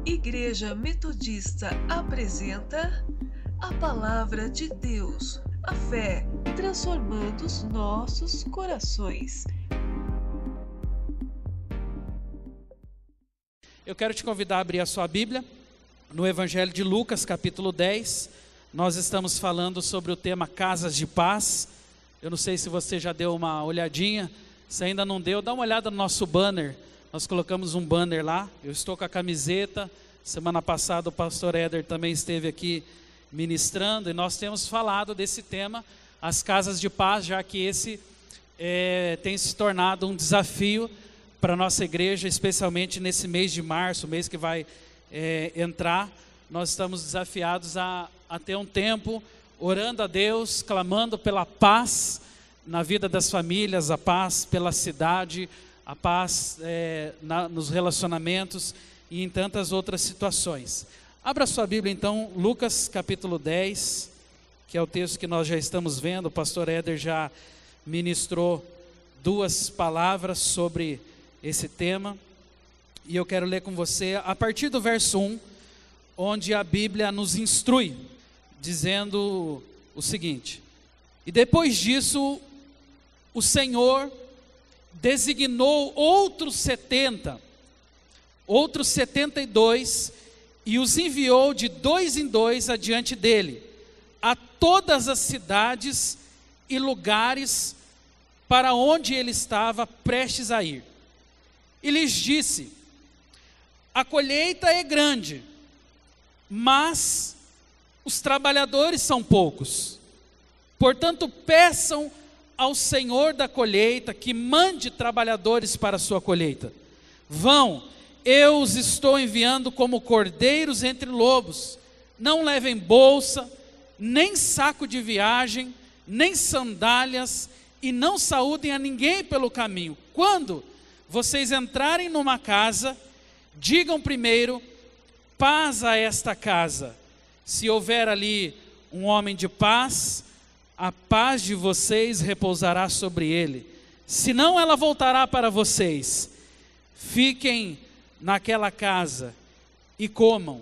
Igreja Metodista apresenta a Palavra de Deus, a fé transformando os nossos corações. Eu quero te convidar a abrir a sua Bíblia no Evangelho de Lucas, capítulo 10. Nós estamos falando sobre o tema Casas de Paz. Eu não sei se você já deu uma olhadinha. Se ainda não deu, dá uma olhada no nosso banner. Nós colocamos um banner lá. Eu estou com a camiseta. Semana passada o pastor Éder também esteve aqui ministrando. E nós temos falado desse tema, as casas de paz, já que esse tem se tornado um desafio para a nossa igreja, especialmente nesse mês de março, o mês que vai entrar. Nós estamos desafiados a ter um tempo orando a Deus, clamando pela paz na vida das famílias, a paz pela cidade, a paz nos relacionamentos e em tantas outras situações. Abra sua Bíblia então, Lucas capítulo 10, que é o texto que nós já estamos vendo. O pastor Éder já ministrou duas palavras sobre esse tema, e eu quero ler com você a partir do verso 1, onde a Bíblia nos instrui, dizendo o seguinte: e depois disso, o Senhor designou outros 72, e os enviou de 2 em 2 adiante dele, a todas as cidades e lugares para onde ele estava prestes a ir. E lhes disse: a colheita é grande, mas os trabalhadores são poucos. Portanto, peçam ao Senhor da colheita que mande trabalhadores para a sua colheita. Vão, eu os estou enviando como cordeiros entre lobos. Não levem bolsa, nem saco de viagem, nem sandálias, e não saúdem a ninguém pelo caminho. Quando vocês entrarem numa casa, digam primeiro: paz a esta casa. Se houver ali um homem de paz, a paz de vocês repousará sobre ele. Senão, ela voltará para vocês. Fiquem naquela casa e comam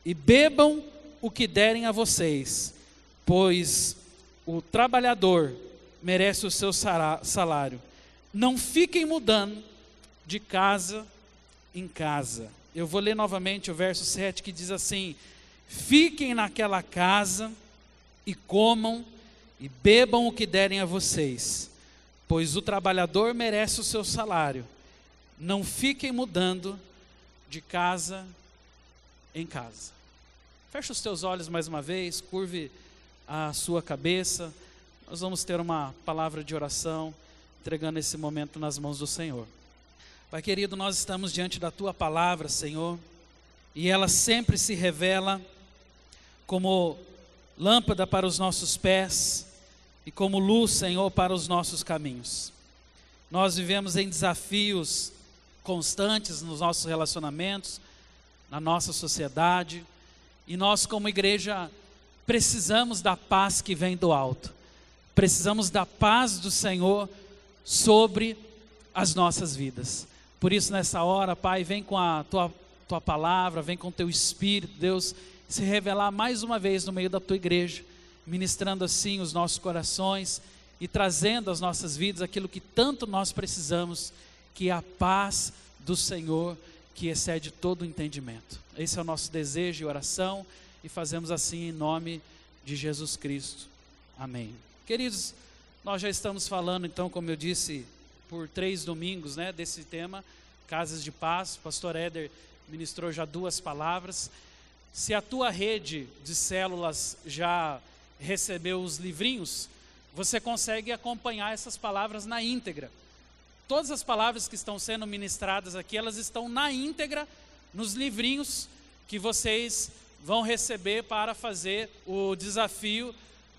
e bebam o que derem a vocês, pois o trabalhador merece o seu salário. Não fiquem mudando de casa em casa. Eu vou ler novamente o verso 7, que diz assim: fiquem naquela casa e comam e bebam o que derem a vocês, pois o trabalhador merece o seu salário. Não fiquem mudando de casa em casa. Feche os teus olhos mais uma vez, curve a sua cabeça. Nós vamos ter uma palavra de oração, entregando esse momento nas mãos do Senhor. Pai querido, nós estamos diante da Tua palavra, Senhor, e ela sempre se revela como lâmpada para os nossos pés e como luz, Senhor, para os nossos caminhos. Nós vivemos em desafios constantes nos nossos relacionamentos, na nossa sociedade, e nós como igreja precisamos da paz que vem do alto. Precisamos da paz do Senhor sobre as nossas vidas. Por isso, nessa hora, Pai, vem com a Tua palavra, vem com o Teu Espírito, Deus, se revelar mais uma vez no meio da Tua igreja, ministrando assim os nossos corações e trazendo às nossas vidas aquilo que tanto nós precisamos, que é a paz do Senhor, que excede todo o entendimento. Esse é o nosso desejo e oração, e fazemos assim em nome de Jesus Cristo. Amém. Queridos, nós já estamos falando então, como eu disse, por 3 domingos, desse tema, Casas de Paz. O pastor Éder ministrou já 2 palavras. Se a tua rede de células já recebeu os livrinhos, você consegue acompanhar essas palavras na íntegra. Todas as palavras que estão sendo ministradas aqui, elas estão na íntegra nos livrinhos que vocês vão receber para fazer o desafio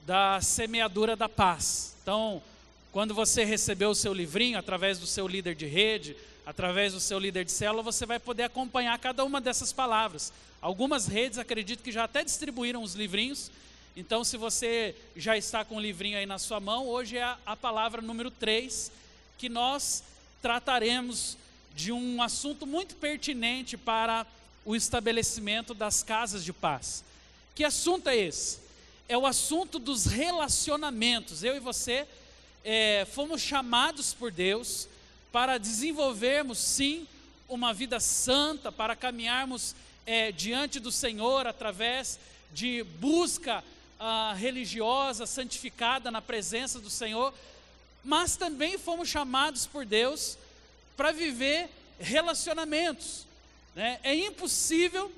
da semeadura da paz. Então, quando você receber o seu livrinho, através do seu líder de rede, através do seu líder de célula, você vai poder acompanhar cada uma dessas palavras. Algumas redes, acredito que já até distribuíram os livrinhos. Então, se você já está com o livrinho aí na sua mão, hoje é a palavra número 3, que nós trataremos de um assunto muito pertinente para o estabelecimento das casas de paz. Que assunto é esse? É o assunto dos relacionamentos. Eu e você fomos chamados por Deus para desenvolvermos, sim, uma vida santa, para caminharmos diante do Senhor através de busca religiosa, santificada na presença do Senhor, mas também fomos chamados por Deus para viver relacionamentos, né? É impossível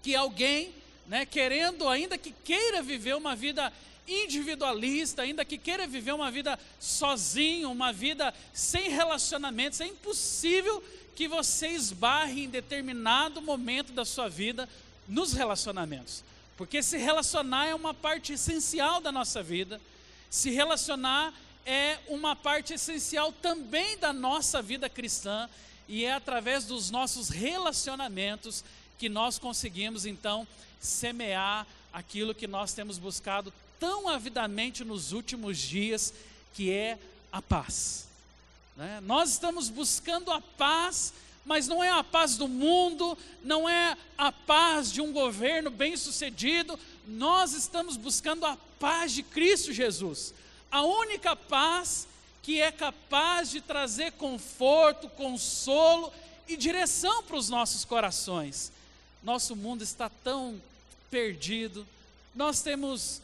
que alguém, né, querendo, ainda que queira viver uma vida individualista, ainda que queira viver uma vida sozinho, uma vida sem relacionamentos, é impossível que você esbarre em determinado momento da sua vida nos relacionamentos, porque se relacionar é uma parte essencial da nossa vida, se relacionar é uma parte essencial também da nossa vida cristã, e é através dos nossos relacionamentos que nós conseguimos então semear aquilo que nós temos buscado tão avidamente nos últimos dias, que é a paz, né? Nós estamos buscando a paz, mas não é a paz do mundo, não é a paz de um governo bem sucedido, nós estamos buscando a paz de Cristo Jesus, a única paz que é capaz de trazer conforto, consolo e direção para os nossos corações. Nosso mundo está tão perdido, nós temos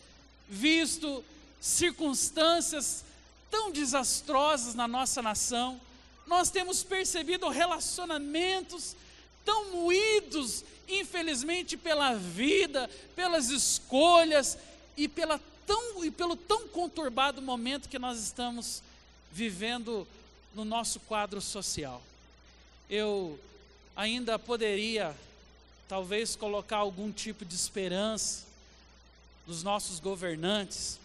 visto circunstâncias tão desastrosas na nossa nação, nós temos percebido relacionamentos tão moídos, infelizmente, pela vida, pelas escolhas e pelo tão conturbado momento que nós estamos vivendo no nosso quadro social. Eu ainda poderia, talvez, colocar algum tipo de esperança nos nossos governantes,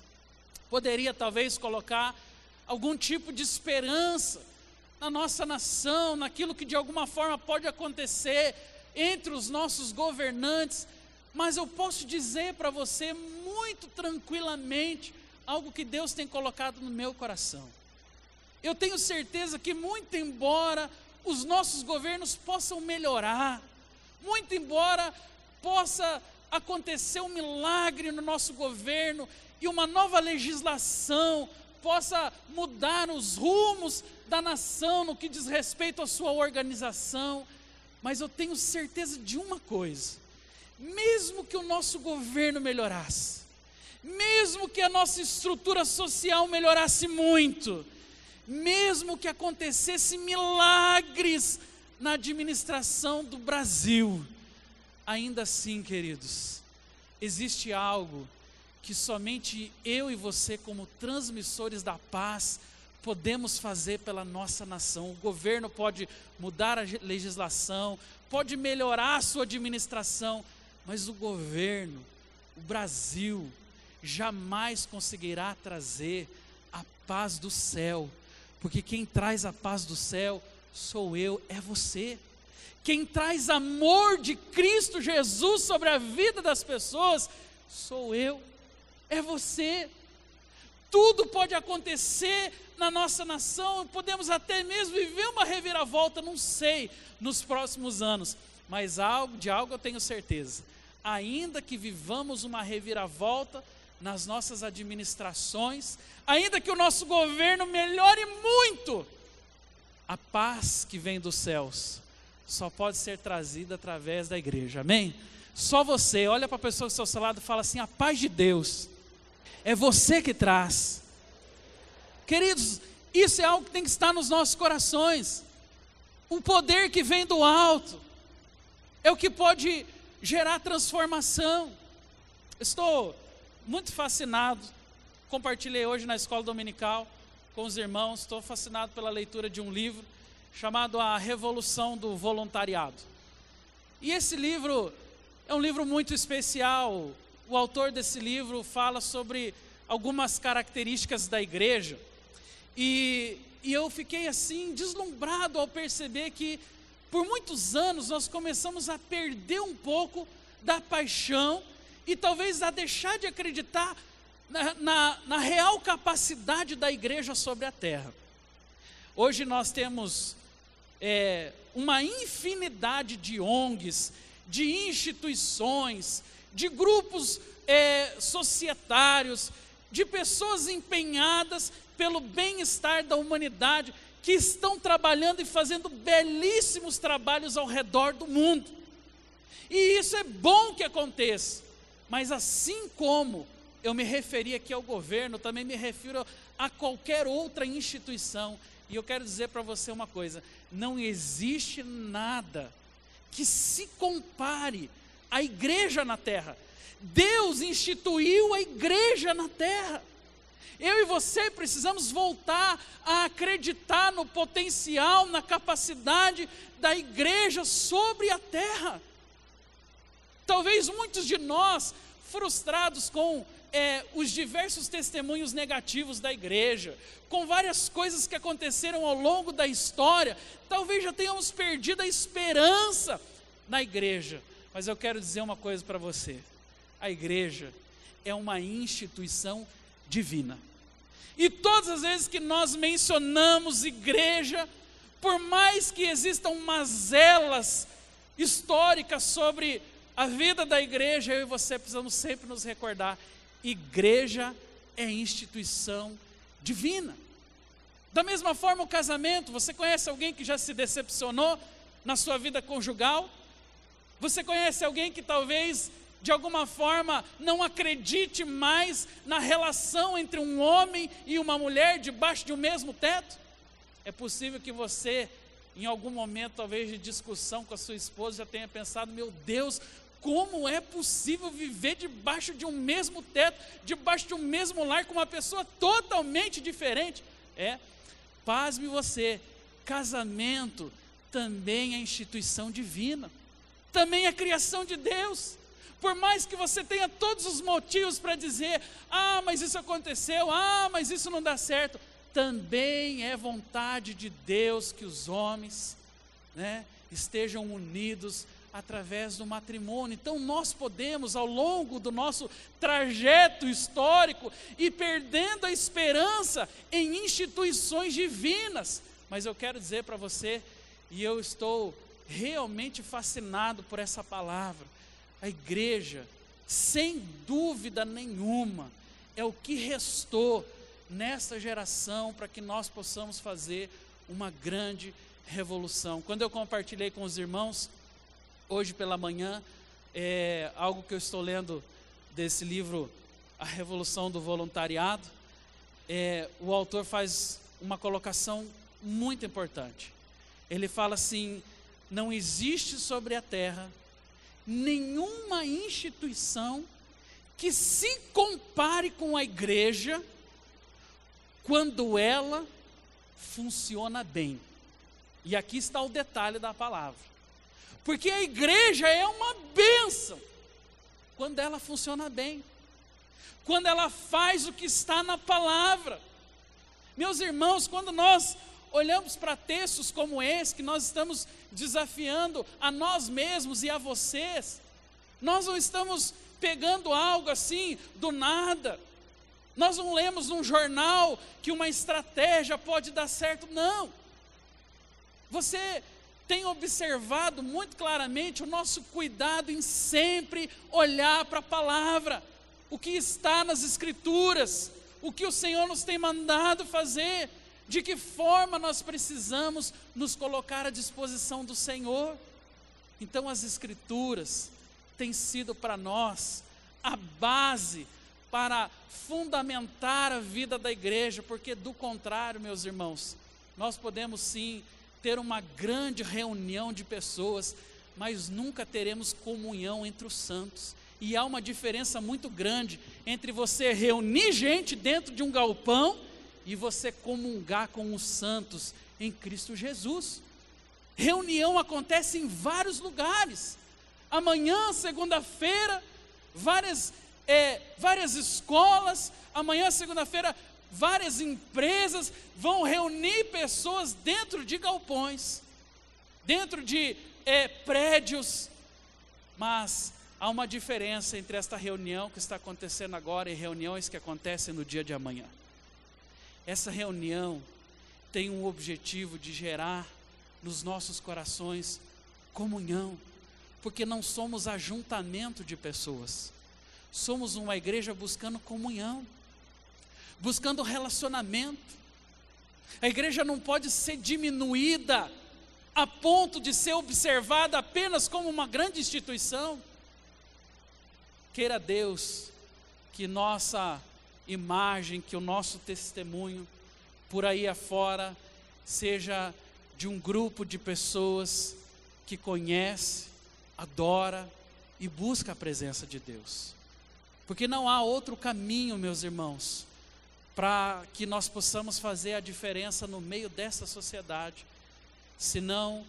poderia talvez colocar algum tipo de esperança na nossa nação, naquilo que de alguma forma pode acontecer entre os nossos governantes, mas eu posso dizer para você muito tranquilamente algo que Deus tem colocado no meu coração. Eu tenho certeza que, muito embora os nossos governos possam melhorar, muito embora possa acontecer um milagre no nosso governo e uma nova legislação possa mudar os rumos da nação no que diz respeito à sua organização, mas eu tenho certeza de uma coisa: mesmo que o nosso governo melhorasse, mesmo que a nossa estrutura social melhorasse muito, mesmo que acontecesse milagres na administração do Brasil, ainda assim, queridos, existe algo que somente eu e você, como transmissores da paz, podemos fazer pela nossa nação. O governo pode mudar a legislação, pode melhorar a sua administração, mas o governo, o Brasil, jamais conseguirá trazer a paz do céu, porque quem traz a paz do céu sou eu, é você. Quem traz amor de Cristo Jesus sobre a vida das pessoas sou eu, é você. Tudo pode acontecer na nossa nação, podemos até mesmo viver uma reviravolta, não sei, nos próximos anos, mas de algo eu tenho certeza: ainda que vivamos uma reviravolta nas nossas administrações, ainda que o nosso governo melhore muito, a paz que vem dos céus só pode ser trazida através da igreja, amém? Só você, olha para a pessoa que está ao seu lado e fala assim: a paz de Deus, é você que traz. Queridos, isso é algo que tem que estar nos nossos corações, um poder que vem do alto, é o que pode gerar transformação. Estou muito fascinado, compartilhei hoje na escola dominical com os irmãos, estou fascinado pela leitura de um livro chamado A Revolução do Voluntariado. E esse livro é um livro muito especial. O autor desse livro fala sobre algumas características da igreja, e eu fiquei assim deslumbrado ao perceber que por muitos anos nós começamos a perder um pouco da paixão e talvez a deixar de acreditar na real capacidade da igreja sobre a terra. Hoje nós temos uma infinidade de ONGs, de instituições, de grupos societários, de pessoas empenhadas pelo bem-estar da humanidade, que estão trabalhando e fazendo belíssimos trabalhos ao redor do mundo. E isso é bom que aconteça, mas assim como eu me referi aqui ao governo, também me refiro a qualquer outra instituição. E eu quero dizer para você uma coisa: não existe nada que se compare à igreja na terra. Deus instituiu a igreja na terra. Eu e você precisamos voltar a acreditar no potencial, na capacidade da igreja sobre a terra. Talvez muitos de nós, frustrados com os diversos testemunhos negativos da igreja, com várias coisas que aconteceram ao longo da história, talvez já tenhamos perdido a esperança na igreja. Mas eu quero dizer uma coisa para você: a igreja é uma instituição divina. E todas as vezes que nós mencionamos igreja, por mais que existam mazelas históricas sobre a vida da igreja, eu e você precisamos sempre nos recordar: igreja é instituição divina. Da mesma forma, o casamento. Você conhece alguém que já se decepcionou na sua vida conjugal? Você conhece alguém que talvez, de alguma forma, não acredite mais na relação entre um homem e uma mulher debaixo de um mesmo teto? É possível que você, em algum momento, talvez de discussão com a sua esposa, já tenha pensado: meu Deus, como é possível viver debaixo de um mesmo teto, debaixo de um mesmo lar, com uma pessoa totalmente diferente? Pasme você, casamento também é instituição divina, também é criação de Deus. Por mais que você tenha todos os motivos para dizer: ah, mas isso aconteceu, ah, mas isso não dá certo, também é vontade de Deus que os homens, estejam unidos através do matrimônio. Então nós podemos, ao longo do nosso trajeto histórico, ir perdendo a esperança em instituições divinas. Mas eu quero dizer para você, e eu estou realmente fascinado por essa palavra: a igreja, sem dúvida nenhuma, é o que restou nesta geração para que nós possamos fazer uma grande revolução. Quando eu compartilhei com os irmãos hoje pela manhã, algo que eu estou lendo desse livro, A Revolução do Voluntariado, o autor faz uma colocação muito importante. Ele fala assim: não existe sobre a terra nenhuma instituição que se compare com a igreja quando ela funciona bem. E aqui está o detalhe da palavra. Porque a igreja é uma bênção quando ela funciona bem, quando ela faz o que está na palavra. Meus irmãos, quando nós olhamos para textos como esse, que nós estamos desafiando a nós mesmos e a vocês, nós não estamos pegando algo assim do nada. Nós não lemos num jornal que uma estratégia pode dar certo, não. Você tem observado muito claramente o nosso cuidado em sempre olhar para a palavra, o que está nas escrituras, o que o Senhor nos tem mandado fazer, de que forma nós precisamos nos colocar à disposição do Senhor. Então as escrituras têm sido para nós a base para fundamentar a vida da igreja, porque do contrário, meus irmãos, nós podemos sim ter uma grande reunião de pessoas, mas nunca teremos comunhão entre os santos. E há uma diferença muito grande entre você reunir gente dentro de um galpão e você comungar com os santos em Cristo Jesus. Reunião acontece em vários lugares. Amanhã, segunda-feira, várias escolas. Amanhã, segunda-feira, várias empresas vão reunir pessoas dentro de galpões, dentro de prédios. Mas há uma diferença entre esta reunião que está acontecendo agora e reuniões que acontecem no dia de amanhã. Essa reunião tem um objetivo de gerar nos nossos corações comunhão, Porque não somos ajuntamento de pessoas. Somos uma igreja buscando comunhão, buscando relacionamento. A igreja não pode ser diminuída a ponto de ser observada apenas como uma grande instituição. Queira Deus que nossa imagem, que o nosso testemunho por aí afora seja de um grupo de pessoas que conhece, adora e busca a presença de Deus. Porque não há outro caminho, meus irmãos, para que nós possamos fazer a diferença no meio dessa sociedade, senão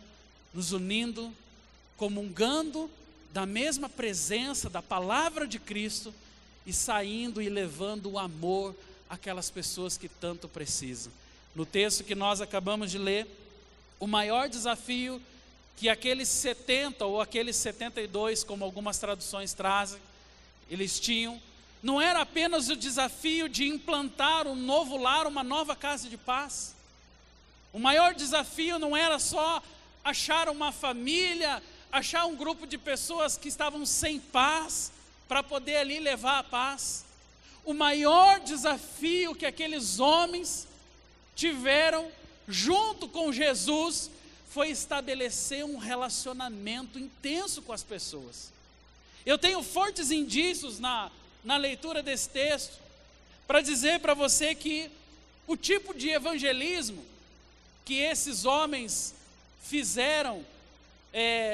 nos unindo, comungando da mesma presença da palavra de Cristo e saindo e levando o amor àquelas pessoas que tanto precisam. No texto que nós acabamos de ler, o maior desafio que aqueles 70 ou aqueles 72, como algumas traduções trazem, eles tinham, não era apenas o desafio de implantar um novo lar, uma nova casa de paz. O maior desafio não era só achar uma família, achar um grupo de pessoas que estavam sem paz, para poder ali levar a paz. O maior desafio que aqueles homens tiveram junto com Jesus foi estabelecer um relacionamento intenso com as pessoas. Eu tenho fortes indícios na leitura desse texto para dizer para você que o tipo de evangelismo que esses homens fizeram,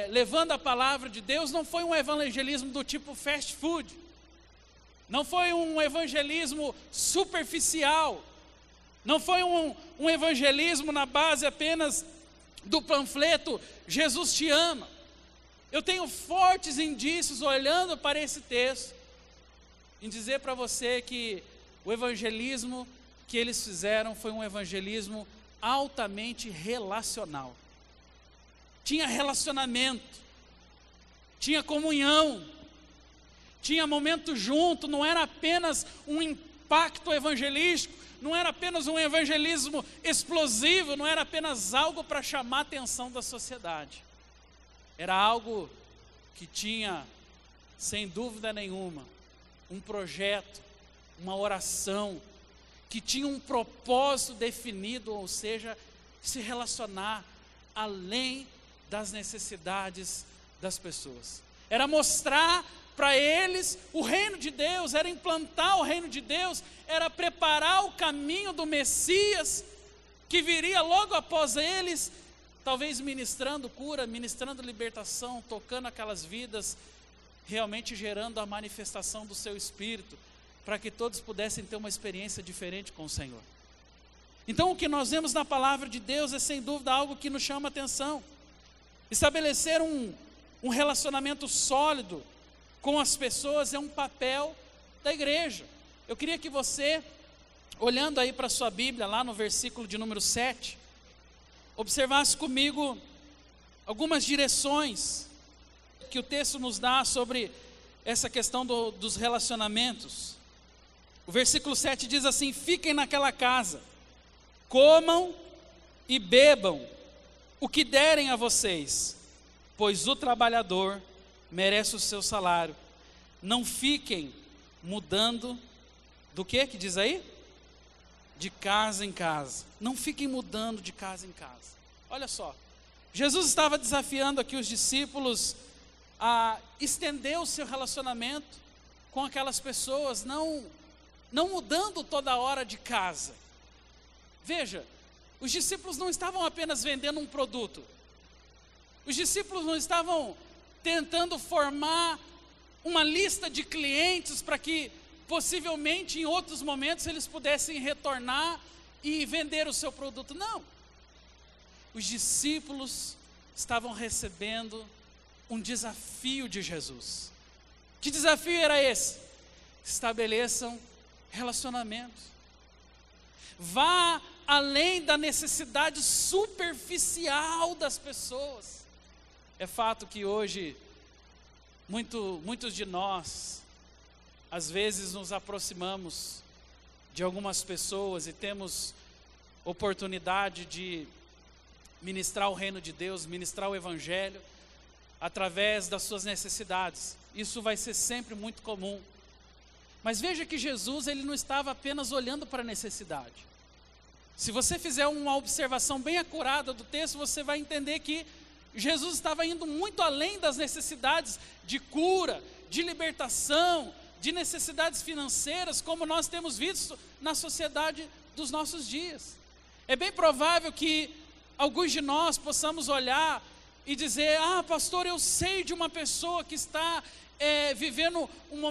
levando a palavra de Deus, não foi um evangelismo do tipo fast food, não foi um evangelismo superficial, não foi um evangelismo na base apenas do panfleto Jesus te ama. Eu tenho fortes indícios olhando para esse texto em dizer para você que o evangelismo que eles fizeram foi um evangelismo altamente relacional. Tinha relacionamento, tinha comunhão, tinha momento junto, não era apenas um impacto evangelístico, não era apenas um evangelismo explosivo, não era apenas algo para chamar a atenção da sociedade. Era algo que tinha, sem dúvida nenhuma, um projeto, uma oração, que tinha um propósito definido, ou seja, se relacionar além das necessidades das pessoas. Era mostrar para eles o reino de Deus, era implantar o reino de Deus, era preparar o caminho do Messias, que viria logo após eles, talvez ministrando cura, ministrando libertação, tocando aquelas vidas, realmente gerando a manifestação do seu Espírito, para que todos pudessem ter uma experiência diferente com o Senhor. Então o que nós vemos na palavra de Deus é sem dúvida algo que nos chama a atenção. Estabelecer um relacionamento sólido com as pessoas é um papel da igreja. Eu queria que você, olhando aí para a sua Bíblia, lá no versículo de número 7, observasse comigo algumas direções que o texto nos dá sobre essa questão dos relacionamentos. O versículo 7 diz assim: fiquem naquela casa, comam e bebam o que derem a vocês, pois o trabalhador merece o seu salário. Não fiquem mudando do que diz aí? De casa em casa. Não fiquem mudando de casa em casa. Olha só, Jesus estava desafiando aqui os discípulos a estender o seu relacionamento com aquelas pessoas, não mudando toda hora de casa. Veja, os discípulos não estavam apenas vendendo um produto. Os discípulos não estavam tentando formar uma lista de clientes para que possivelmente em outros momentos eles pudessem retornar e vender o seu produto. Não. Os discípulos estavam recebendo um desafio de Jesus. Que desafio era esse? Estabeleçam relacionamentos. Vá além da necessidade superficial das pessoas. É fato que hoje muitos de nós às vezes nos aproximamos de algumas pessoas e temos oportunidade de ministrar o reino de Deus, ministrar o evangelho, através das suas necessidades. Isso vai ser sempre muito comum. Mas veja que Jesus, ele não estava apenas olhando para a necessidade. Se você fizer uma observação bem acurada do texto, você vai entender que Jesus estava indo muito além das necessidades de cura, de libertação, de necessidades financeiras, como nós temos visto na sociedade dos nossos dias. É bem provável que alguns de nós possamos olhar e dizer: pastor, eu sei de uma pessoa que está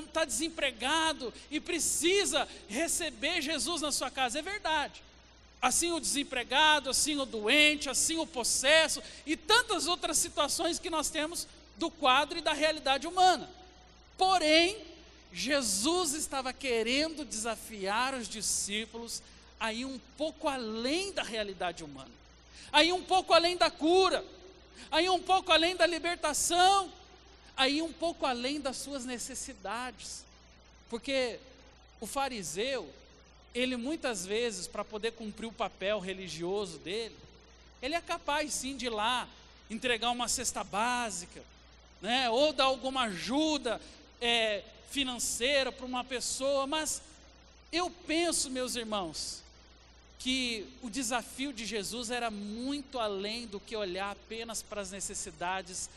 está desempregado e precisa receber Jesus na sua casa. É verdade. Assim o desempregado, assim o doente, assim o possesso e tantas outras situações que nós temos do quadro e da realidade humana. Porém, Jesus estava querendo desafiar os discípulos a ir um pouco além da realidade humana, a ir um pouco além da cura, a ir um pouco além da libertação, a ir um pouco além das suas necessidades. Porque o fariseu, ele muitas vezes, para poder cumprir o papel religioso dele, ele é capaz sim de ir lá, entregar uma cesta básica, né, ou dar alguma ajuda financeira para uma pessoa, mas eu penso, meus irmãos, que o desafio de Jesus era muito além do que olhar apenas para as necessidades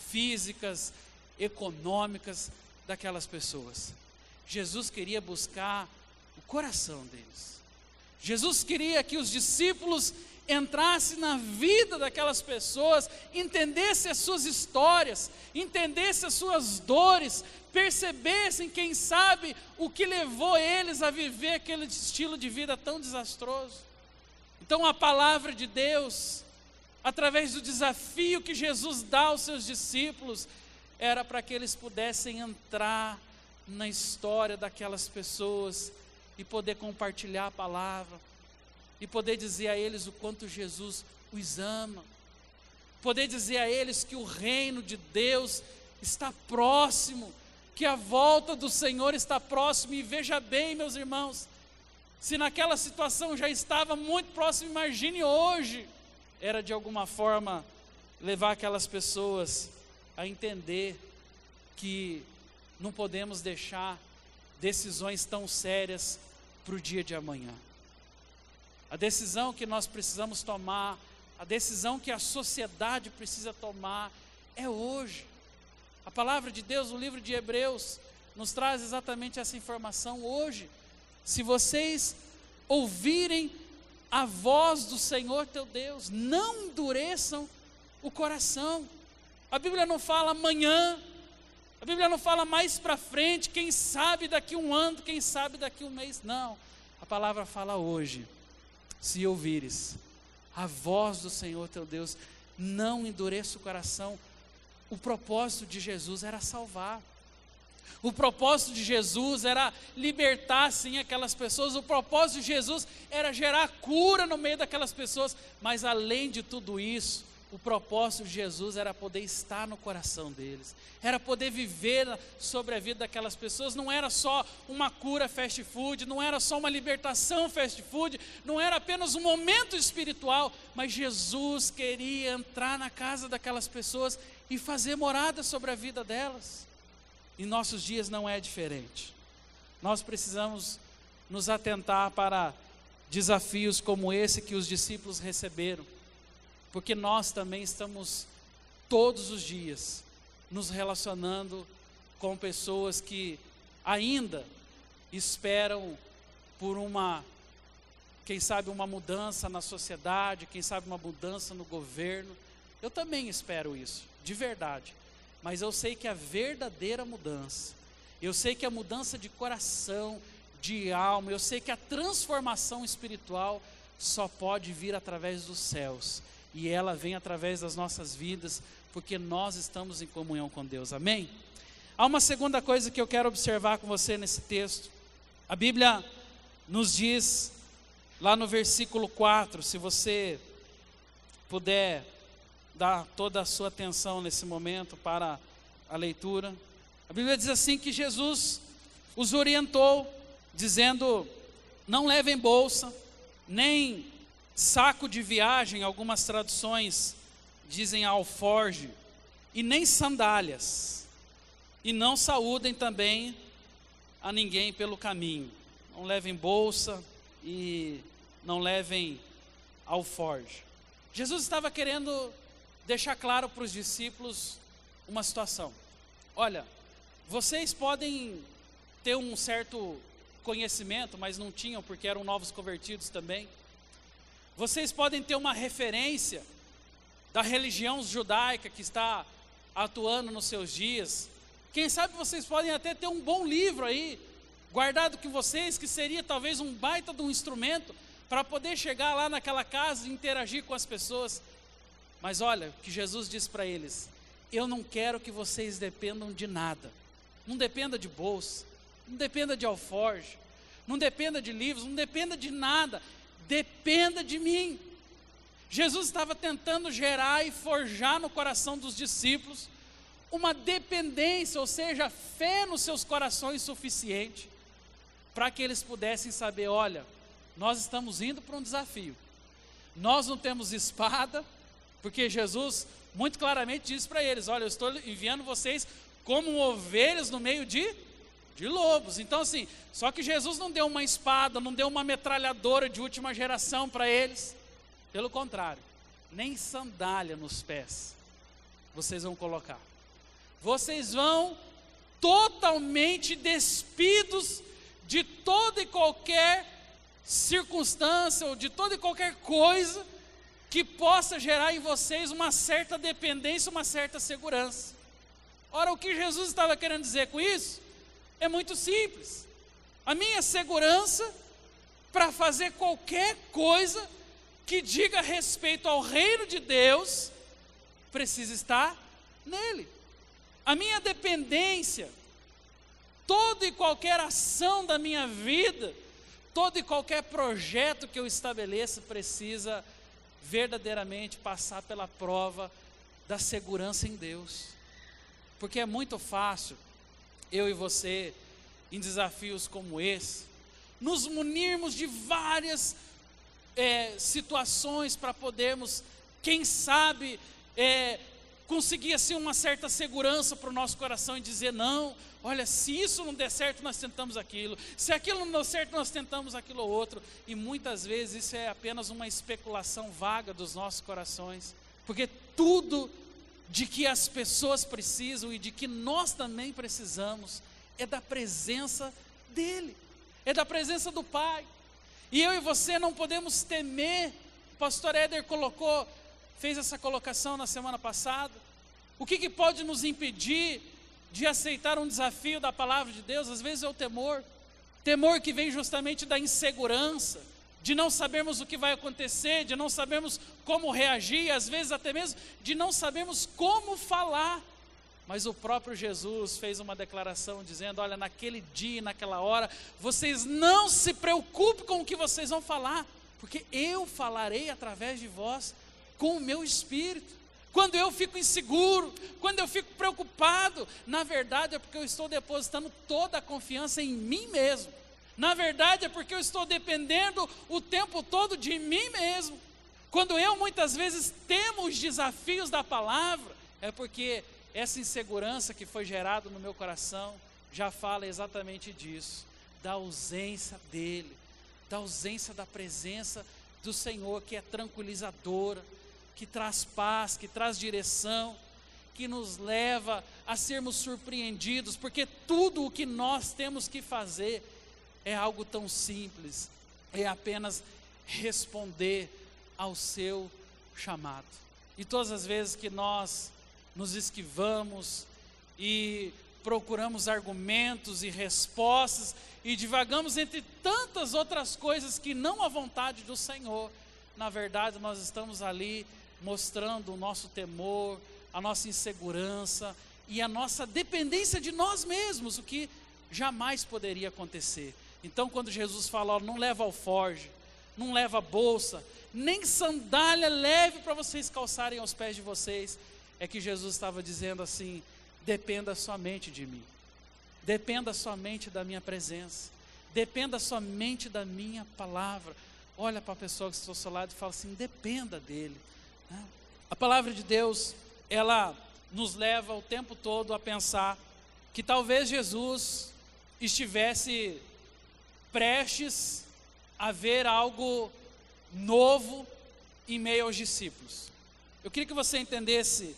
físicas, econômicas daquelas pessoas. Jesus queria buscar o coração deles. Jesus queria que os discípulos entrassem na vida daquelas pessoas, entendessem as suas histórias, entendessem as suas dores, percebessem, quem sabe, o que levou eles a viver aquele estilo de vida tão desastroso. Então a palavra de Deus, através do desafio que Jesus dá aos seus discípulos, era para que eles pudessem entrar na história daquelas pessoas e poder compartilhar a palavra, e poder dizer a eles o quanto Jesus os ama, poder dizer a eles que o reino de Deus está próximo, que a volta do Senhor está próximo. E veja bem, meus irmãos, se naquela situação já estava muito próximo, imagine hoje. Era de alguma forma levar aquelas pessoas a entender que não podemos deixar decisões tão sérias para o dia de amanhã. A decisão que nós precisamos tomar, a decisão que a sociedade precisa tomar é hoje. A palavra de Deus, no livro de Hebreus, nos traz exatamente essa informação hoje. Se vocês ouvirem a voz do Senhor teu Deus, não endureçam o coração. A Bíblia não fala amanhã, a Bíblia não fala mais para frente, quem sabe daqui um ano, quem sabe daqui um mês, não. A palavra fala hoje. Se ouvires a voz do Senhor teu Deus, não endureça o coração. O propósito de Jesus era salvar. O propósito de Jesus era libertar sim aquelas pessoas. O propósito de Jesus era gerar cura no meio daquelas pessoas. Mas além de tudo isso, o propósito de Jesus era poder estar no coração deles, era poder viver sobre a vida daquelas pessoas. Não era só uma cura fast food, não era só uma libertação fast food, não era apenas um momento espiritual, mas Jesus queria entrar na casa daquelas pessoas e fazer morada sobre a vida delas. Em nossos dias não é diferente. Nós precisamos nos atentar para desafios como esse que os discípulos receberam, porque nós também estamos todos os dias nos relacionando com pessoas que ainda esperam por quem sabe uma mudança na sociedade, quem sabe uma mudança no governo. Eu também espero isso, de verdade, mas eu sei que a verdadeira mudança, eu sei que a mudança de coração, de alma, eu sei que a transformação espiritual só pode vir através dos céus. E ela vem através das nossas vidas, porque nós estamos em comunhão com Deus, amém? Há uma segunda coisa que eu quero observar com você nesse texto. A Bíblia nos diz, lá no versículo 4, se você puder dar toda a sua atenção nesse momento para a leitura. A Bíblia diz assim que Jesus os orientou, dizendo: não levem bolsa, nem saco de viagem. Algumas traduções dizem alforge, e nem sandálias, e não saúdem também a ninguém pelo caminho. Não levem bolsa e não levem alforje. Jesus estava querendo deixar claro para os discípulos uma situação. Olha, vocês podem ter um certo conhecimento, mas não tinham porque eram novos convertidos também. Vocês podem ter uma referência da religião judaica que está atuando nos seus dias. Quem sabe vocês podem até ter um bom livro aí, guardado com vocês, que seria talvez um baita de um instrumento para poder chegar lá naquela casa e interagir com as pessoas. Mas olha, o que Jesus disse para eles: eu não quero que vocês dependam de nada. Não dependa de bolsa, não dependa de alforje, não dependa de livros, não dependa de nada. Dependa de mim. Jesus estava tentando gerar e forjar no coração dos discípulos uma dependência, ou seja, fé nos seus corações suficiente para que eles pudessem saber: olha, nós estamos indo para um desafio. Nós não temos espada, porque Jesus muito claramente disse para eles: olha, eu estou enviando vocês como ovelhas no meio de lobos. Então assim, só que Jesus não deu uma espada, não deu uma metralhadora de última geração para eles. Pelo contrário, nem sandália nos pés vocês vão colocar. Vocês vão totalmente despidos de toda e qualquer circunstância ou de toda e qualquer coisa que possa gerar em vocês uma certa dependência, uma certa segurança. Ora, o que Jesus estava querendo dizer com isso é muito simples. A minha segurança para fazer qualquer coisa que diga respeito ao reino de Deus precisa estar nele. A minha dependência, toda e qualquer ação da minha vida, todo e qualquer projeto que eu estabeleça precisa verdadeiramente passar pela prova da segurança em Deus. Porque é muito fácil eu e você, em desafios como esse, nos munirmos de várias situações para podermos, quem sabe, conseguir assim uma certa segurança para o nosso coração e dizer: não, olha, se isso não der certo nós tentamos aquilo, se aquilo não deu certo nós tentamos aquilo ou outro. E muitas vezes isso é apenas uma especulação vaga dos nossos corações, porque tudo de que as pessoas precisam e de que nós também precisamos é da presença dele, é da presença do Pai. E eu e você não podemos temer. O pastor Éder fez essa colocação na semana passada. O que pode nos impedir de aceitar um desafio da palavra de Deus? Às vezes é o temor. Temor que vem justamente da insegurança, de não sabermos o que vai acontecer, de não sabermos como reagir, às vezes até mesmo de não sabermos como falar. Mas o próprio Jesus fez uma declaração dizendo: olha, naquele dia, naquela hora, vocês não se preocupem com o que vocês vão falar, porque eu falarei através de vós com o meu espírito. Quando eu fico inseguro, quando eu fico preocupado, na verdade é porque eu estou depositando toda a confiança em mim mesmo. Na verdade é porque eu estou dependendo o tempo todo de mim mesmo. Quando eu muitas vezes temo os desafios da palavra, é porque essa insegurança que foi gerada no meu coração já fala exatamente disso, da ausência dele, da ausência da presença do Senhor, que é tranquilizadora, que traz paz, que traz direção, que nos leva a sermos surpreendidos, porque tudo o que nós temos que fazer é algo tão simples, é apenas responder ao seu chamado. E todas as vezes que nós nos esquivamos e procuramos argumentos e respostas e divagamos entre tantas outras coisas que não a vontade do Senhor, na verdade nós estamos ali mostrando o nosso temor, a nossa insegurança e a nossa dependência de nós mesmos, o que jamais poderia acontecer. Então quando Jesus fala: ó, não leva alforje, não leva bolsa, nem sandália leve para vocês calçarem aos pés de vocês, é que Jesus estava dizendo assim: dependa somente de mim, dependa somente da minha presença, dependa somente da minha palavra. Olha para a pessoa que está ao seu lado e fala assim: dependa dele. A palavra de Deus, ela nos leva o tempo todo a pensar que talvez Jesus estivesse prestes a ver algo novo em meio aos discípulos. Eu queria que você entendesse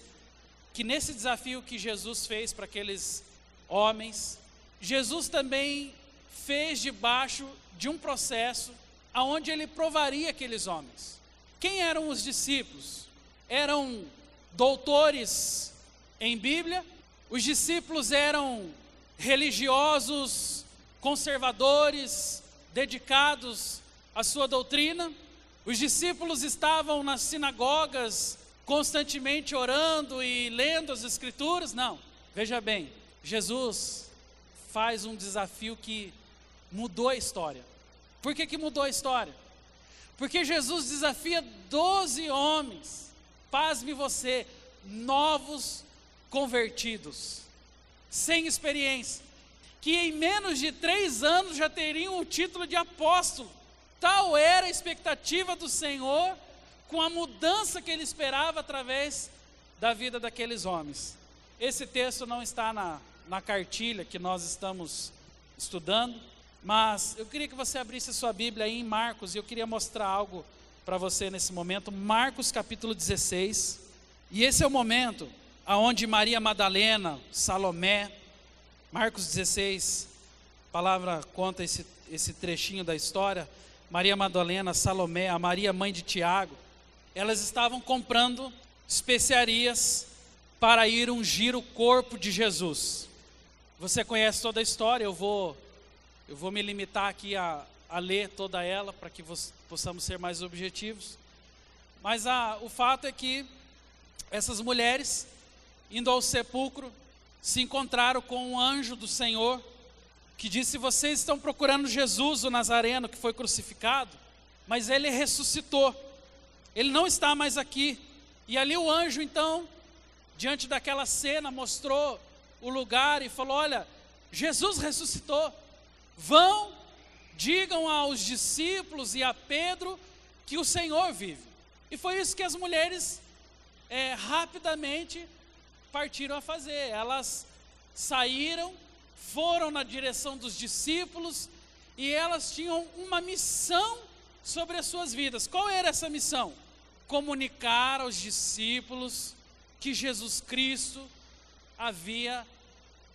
que nesse desafio que Jesus fez para aqueles homens, Jesus também fez debaixo de um processo aonde ele provaria aqueles homens. Quem eram os discípulos? Eram doutores em Bíblia? Os discípulos eram religiosos, conservadores, dedicados à sua doutrina? Os discípulos estavam nas sinagogas constantemente orando e lendo as Escrituras? Não. Veja bem, Jesus faz um desafio que mudou a história. Por que mudou a história? Porque Jesus desafia 12 homens, pasme você, novos convertidos, sem experiência, que em menos de 3 anos já teriam o título de apóstolo. Tal era a expectativa do Senhor com a mudança que ele esperava através da vida daqueles homens. Esse texto não está na cartilha que nós estamos estudando, mas eu queria que você abrisse sua Bíblia aí em Marcos, e eu queria mostrar algo para você nesse momento. Marcos capítulo 16, e esse é o momento aonde Maria Madalena, Salomé, Marcos 16, a palavra conta esse trechinho da história. Maria Madalena, Salomé, a Maria mãe de Tiago, elas estavam comprando especiarias para ir ungir o corpo de Jesus. Você conhece toda a história, eu vou me limitar aqui a ler toda ela, para que possamos ser mais objetivos. Mas o fato é que essas mulheres, indo ao sepulcro, se encontraram com um anjo do Senhor, que disse: vocês estão procurando Jesus, o Nazareno, que foi crucificado, mas ele ressuscitou, ele não está mais aqui. E ali o anjo, então, diante daquela cena, mostrou o lugar e falou: olha, Jesus ressuscitou, vão, digam aos discípulos e a Pedro que o Senhor vive. E foi isso que as mulheres rapidamente partiram a fazer. Elas saíram, foram na direção dos discípulos, e elas tinham uma missão sobre as suas vidas. Qual era essa missão? Comunicar aos discípulos que Jesus Cristo havia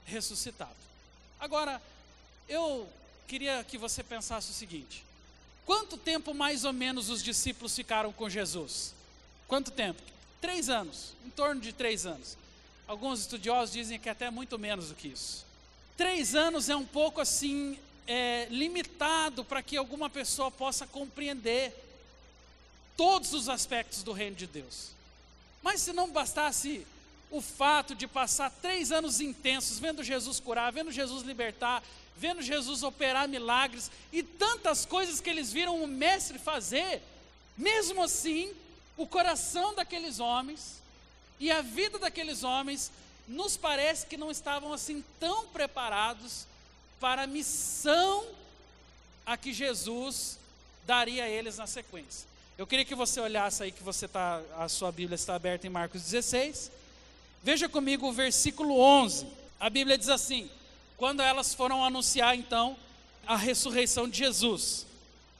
ressuscitado. Agora, eu queria que você pensasse o seguinte: quanto tempo mais ou menos os discípulos ficaram com Jesus? Quanto tempo? 3 anos, em torno de 3 anos. Alguns estudiosos dizem que até muito menos do que isso. 3 anos é um pouco assim, limitado para que alguma pessoa possa compreender todos os aspectos do reino de Deus. Mas se não bastasse o fato de passar 3 anos intensos, vendo Jesus curar, vendo Jesus libertar, vendo Jesus operar milagres, e tantas coisas que eles viram o mestre fazer, mesmo assim, o coração daqueles homens e a vida daqueles homens nos parece que não estavam assim tão preparados para a missão a que Jesus daria a eles na sequência. Eu queria que você olhasse aí, que a sua Bíblia está aberta em Marcos 16. Veja comigo o versículo 11. A Bíblia diz assim: quando elas foram anunciar então a ressurreição de Jesus,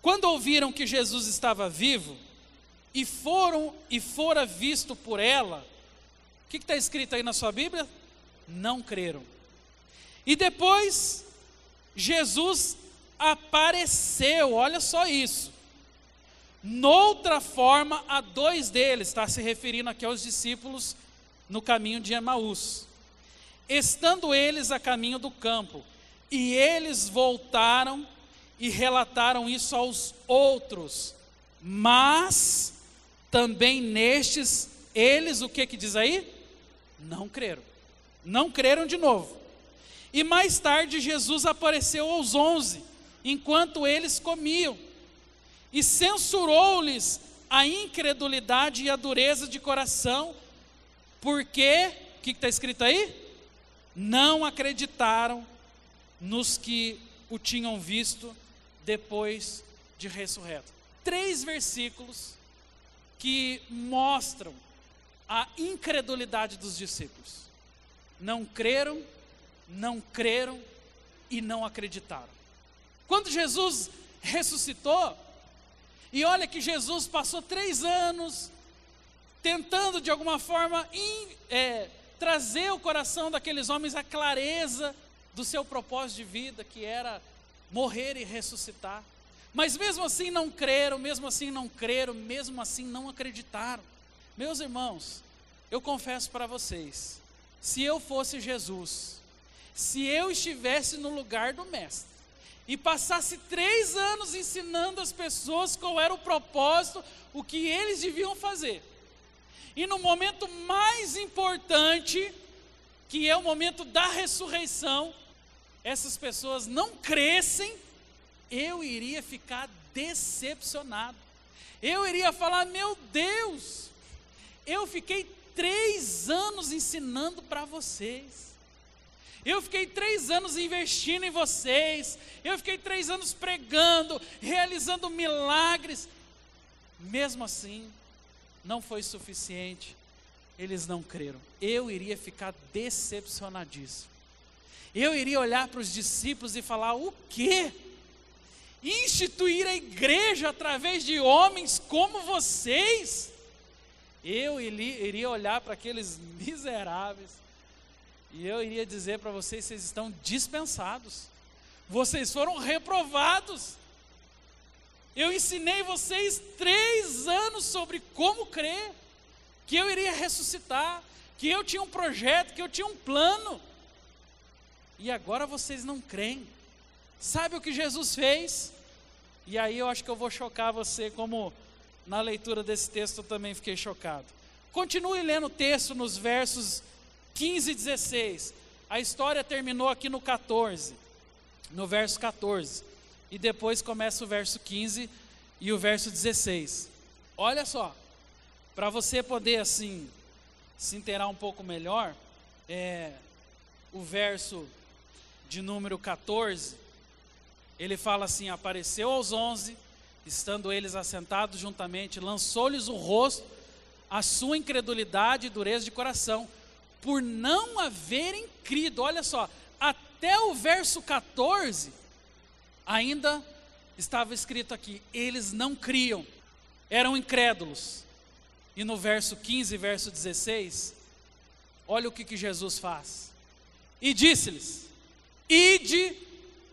quando ouviram que Jesus estava vivo e fora visto por ela, o que está escrito aí na sua Bíblia? Não creram. E depois Jesus apareceu, olha só isso, noutra forma a 2 deles, está se referindo aqui aos discípulos no caminho de Emaús, estando eles a caminho do campo, e eles voltaram e relataram isso aos outros, mas também nestes, eles, o que diz aí? Não creram de novo. E mais tarde Jesus apareceu aos 11, enquanto eles comiam, e censurou-lhes a incredulidade e a dureza de coração, porque, o que está escrito aí? Não acreditaram nos que o tinham visto depois de ressurreto. 3 versículos que mostram a incredulidade dos discípulos. Não creram e não acreditaram. Quando Jesus ressuscitou, e olha que Jesus passou 3 anos tentando de alguma forma trazer ao coração daqueles homens a clareza do seu propósito de vida, que era morrer e ressuscitar. Mas mesmo assim não creram, mesmo assim não acreditaram. Meus irmãos, eu confesso para vocês, se eu fosse Jesus, se eu estivesse no lugar do mestre, e passasse 3 anos ensinando as pessoas qual era o propósito, o que eles deviam fazer, e no momento mais importante, que é o momento da ressurreição, essas pessoas não crescem, eu iria ficar decepcionado. Eu iria falar: meu Deus, eu fiquei 3 anos ensinando para vocês. Eu fiquei 3 anos investindo em vocês. Eu fiquei 3 anos pregando, realizando milagres. Mesmo assim, não foi suficiente. Eles não creram. Eu iria ficar decepcionadíssimo. Eu iria olhar para os discípulos e falar: o quê? Instituir a igreja através de homens como vocês? Eu iria olhar para aqueles miseráveis e eu iria dizer para vocês: vocês estão dispensados, vocês foram reprovados. Eu ensinei vocês 3 anos sobre como crer, que eu iria ressuscitar, que eu tinha um projeto, que eu tinha um plano, e agora vocês não creem. Sabe o que Jesus fez? E aí eu acho que eu vou chocar você, como na leitura desse texto eu também fiquei chocado. Continue lendo o texto nos versos 15 e 16. A história terminou aqui no 14, no verso 14. E depois começa o verso 15 e o verso 16. Olha só, para você poder assim se inteirar um pouco melhor, o verso de número 14, ele fala assim: apareceu aos 11, estando eles assentados juntamente, lançou-lhes o rosto a sua incredulidade e dureza de coração, por não haverem crido. Olha só, até o verso 14, ainda estava escrito aqui, eles não criam, eram incrédulos. E no verso 15 e verso 16, olha o que Jesus faz. E disse-lhes: ide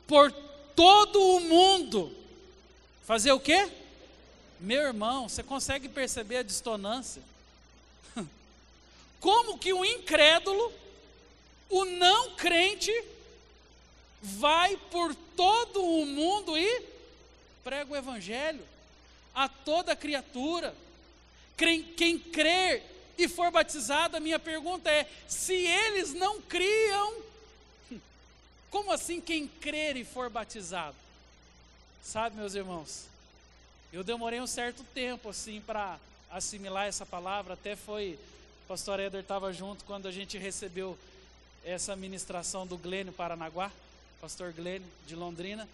por todo o mundo. Fazer o quê? Meu irmão, você consegue perceber a dissonância? Como que o incrédulo, o não crente, vai por todo o mundo e prega o evangelho a toda criatura? Quem crer e for batizado, a minha pergunta é: se eles não criam, como assim quem crer e for batizado? Sabe, meus irmãos, eu demorei um certo tempo assim para assimilar essa palavra. Até foi, o pastor Éder estava junto quando a gente recebeu essa ministração do Glênio Paranaguá, pastor Glênio de Londrina,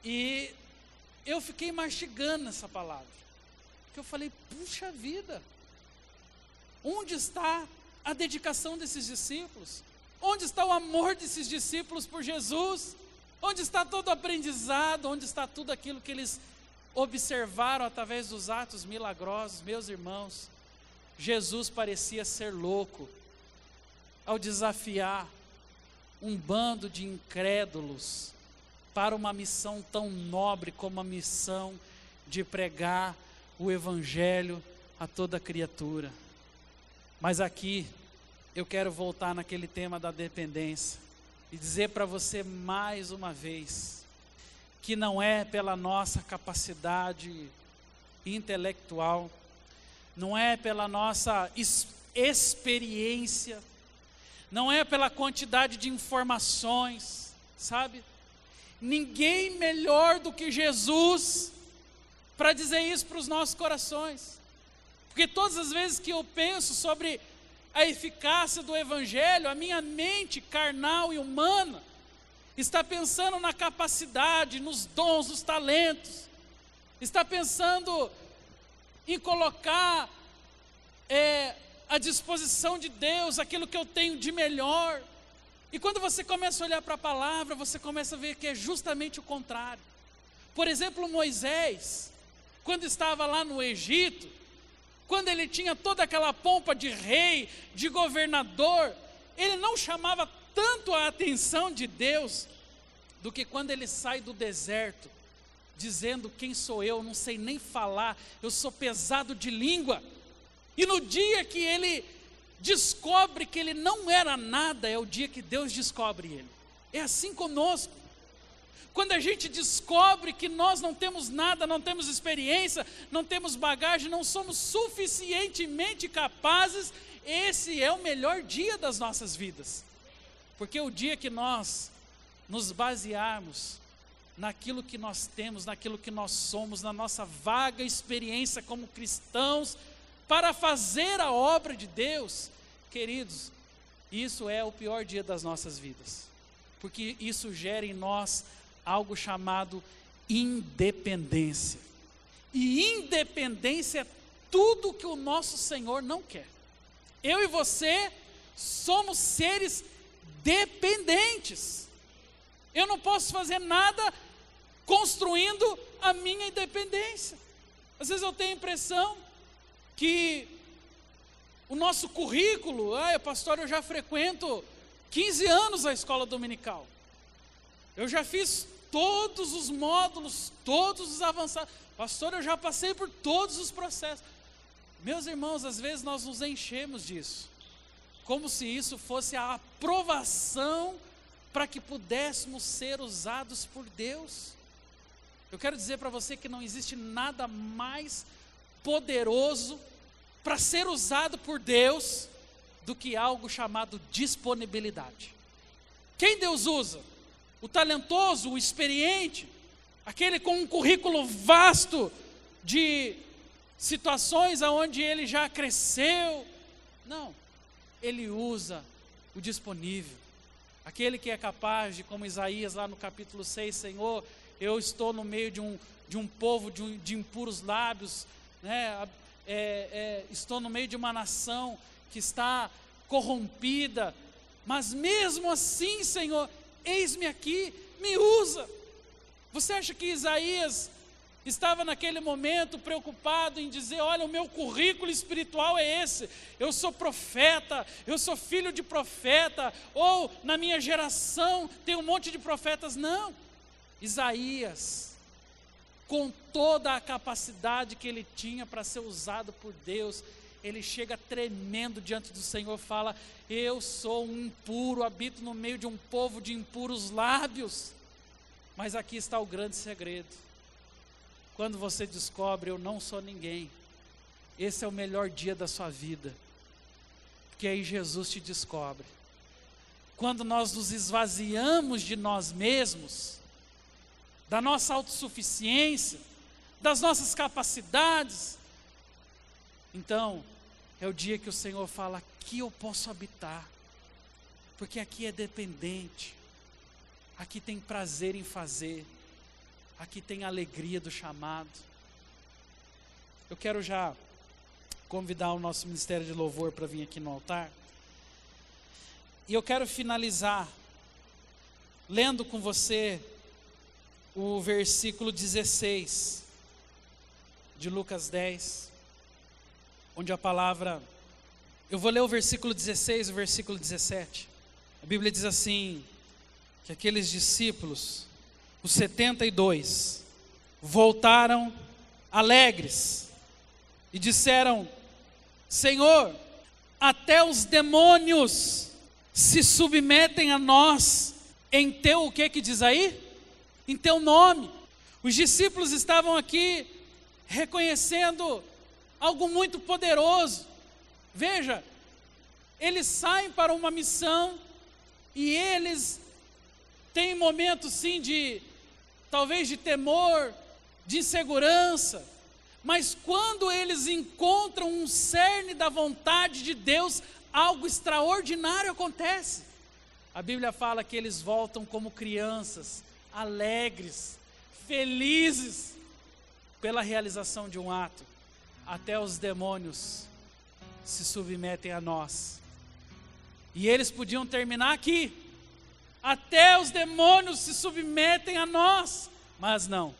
e eu fiquei mastigando essa palavra, porque eu falei: puxa vida, onde está a dedicação desses discípulos? Onde está o amor desses discípulos por Jesus? Onde está todo o aprendizado? Onde está tudo aquilo que eles observaram através dos atos milagrosos? Meus irmãos, Jesus parecia ser louco ao desafiar um bando de incrédulos para uma missão tão nobre como a missão de pregar o evangelho a toda criatura. Mas aqui eu quero voltar naquele tema da dependência e dizer para você mais uma vez que não é pela nossa capacidade intelectual, não é pela nossa experiência, não é pela quantidade de informações, sabe? Ninguém melhor do que Jesus para dizer isso para os nossos corações, porque todas as vezes que eu penso sobre a eficácia do evangelho, a minha mente carnal e humana está pensando na capacidade, nos dons, nos talentos, está pensando em colocar à disposição de Deus, aquilo que eu tenho de melhor. E quando você começa a olhar para a palavra, você começa a ver que é justamente o contrário. Por exemplo, Moisés, quando estava lá no Egito, quando ele tinha toda aquela pompa de rei, de governador, ele não chamava tanto a atenção de Deus, do que quando ele sai do deserto, dizendo: quem sou eu? Não sei nem falar, eu sou pesado de língua. E no dia que ele descobre que ele não era nada, é o dia que Deus descobre ele. É assim conosco. Quando a gente descobre que nós não temos nada, não temos experiência, não temos bagagem, não somos suficientemente capazes, esse é o melhor dia das nossas vidas. Porque o dia que nós nos basearmos naquilo que nós temos, naquilo que nós somos, na nossa vaga experiência como cristãos, para fazer a obra de Deus, queridos, isso é o pior dia das nossas vidas. Porque isso gera em nós algo chamado independência. E independência é tudo que o nosso Senhor não quer. Eu e você somos seres dependentes. Eu não posso fazer nada construindo a minha independência. Às vezes eu tenho a impressão que o nosso currículo, pastor, eu já frequento 15 anos a escola dominical. Eu já fiz todos os módulos, todos os avançados. Pastor, eu já passei por todos os processos. Meus irmãos, às vezes nós nos enchemos disso, como se isso fosse a aprovação para que pudéssemos ser usados por Deus. Eu quero dizer para você que não existe nada mais poderoso para ser usado por Deus do que algo chamado disponibilidade. Quem Deus usa? O talentoso, o experiente, aquele com um currículo vasto de situações aonde ele já cresceu. Não, ele usa o disponível, aquele que é capaz de, como Isaías lá no capítulo 6, Senhor, eu estou no meio de um povo de impuros lábios, né? Estou no meio de uma nação que está corrompida, mas mesmo assim, Senhor, eis-me aqui, me usa. Você acha que Isaías estava naquele momento preocupado em dizer: olha, o meu currículo espiritual é esse, eu sou profeta, eu sou filho de profeta, ou na minha geração tem um monte de profetas? Não. Isaías, com toda a capacidade que ele tinha para ser usado por Deus, ele chega tremendo diante do Senhor, fala: eu sou um impuro, habito no meio de um povo de impuros lábios. Mas aqui está o grande segredo. Quando você descobre: eu não sou ninguém, esse é o melhor dia da sua vida, porque aí Jesus te descobre. Quando nós nos esvaziamos de nós mesmos, da nossa autossuficiência, das nossas capacidades, então é o dia que o Senhor fala: aqui eu posso habitar, porque aqui é dependente, aqui tem prazer em fazer, aqui tem alegria do chamado. Eu quero já convidar o nosso ministério de louvor para vir aqui no altar, e eu quero finalizar lendo com você o versículo 16 de Lucas 10, onde a palavra, eu vou ler o versículo 16 e o versículo 17. A Bíblia diz assim, que aqueles discípulos, os 72, voltaram alegres e disseram: Senhor, até os demônios se submetem a nós em teu, o que diz aí? Em teu nome. Os discípulos estavam aqui reconhecendo algo muito poderoso. Veja, eles saem para uma missão e eles têm momentos sim talvez de temor, de insegurança, mas quando eles encontram um cerne da vontade de Deus, algo extraordinário acontece. A Bíblia fala que eles voltam como crianças, alegres, felizes pela realização de um ato. Até os demônios se submetem a nós. E eles podiam terminar aqui. Até os demônios se submetem a nós. Mas não.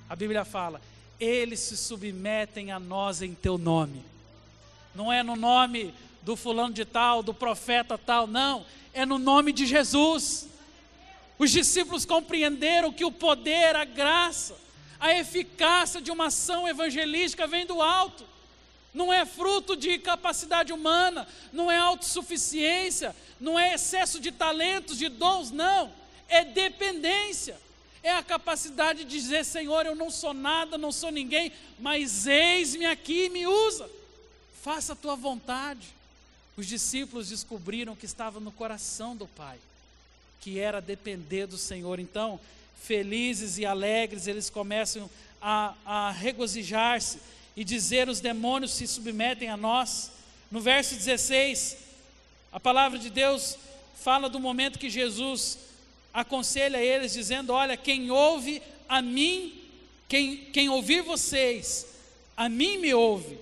A Bíblia fala, eles se submetem a nós em teu nome. Não é no nome do fulano de tal, do profeta tal, não. É no nome de Jesus. Os discípulos compreenderam que o poder, a graça, a eficácia de uma ação evangelística vem do alto. Não é fruto de capacidade humana, não é autossuficiência, não é excesso de talentos, de dons, não. É dependência. É a capacidade de dizer, Senhor, eu não sou nada, não sou ninguém, mas eis-me aqui e me usa. Faça a tua vontade. Os discípulos descobriram que estava no coração do Pai, que era depender do Senhor. Então, felizes e alegres, eles começam a regozijar-se e dizer, os demônios se submetem a nós. No verso 16, a palavra de Deus fala do momento que Jesus aconselha eles, dizendo, olha, quem ouve a mim, quem ouvir vocês, a mim me ouve.